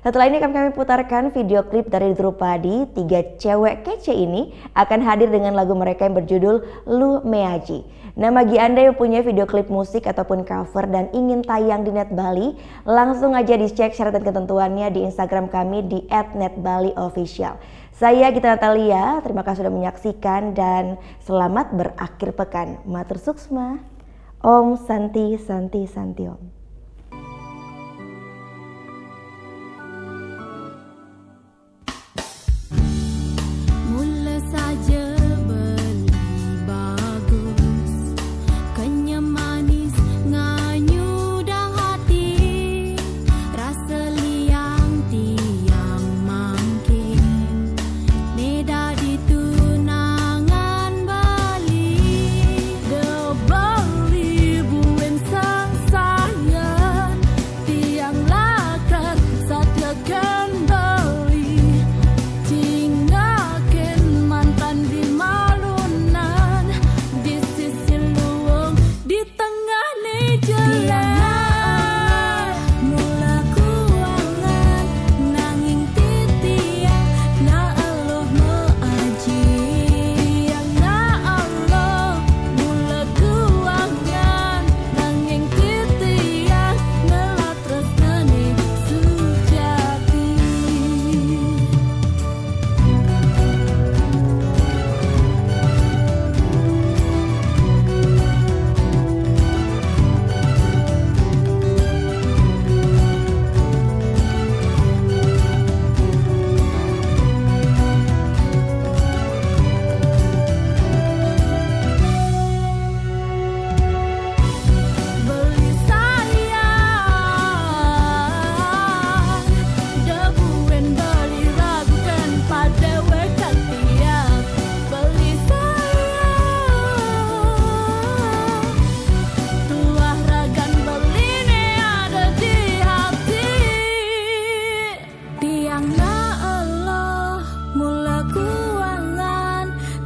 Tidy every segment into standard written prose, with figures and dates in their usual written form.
Setelah ini akan kami putarkan video klip dari Drupadi. 3 cewek kece ini akan hadir dengan lagu mereka yang berjudul Lu Meaji. Nah, bagi Anda yang punya video klip musik ataupun cover dan ingin tayang di Net Bali, langsung aja dicek syarat dan ketentuannya di Instagram kami di @netbaliofficial. Saya Gita Natalia, terima kasih sudah menyaksikan dan selamat berakhir pekan. Matur suksma. Om Santi Santi Santi Om.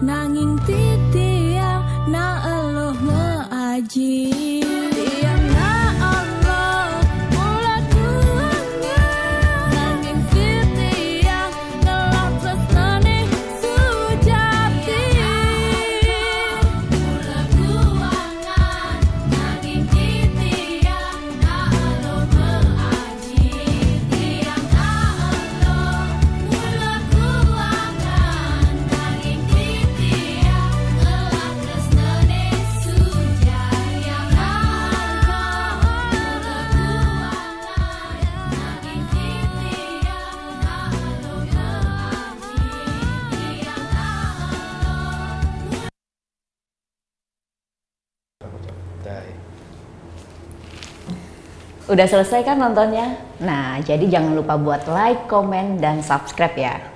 Nanging titia na Allah meaji. Udah selesai kan nontonnya? Nah, jadi jangan lupa buat like, komen, dan subscribe ya.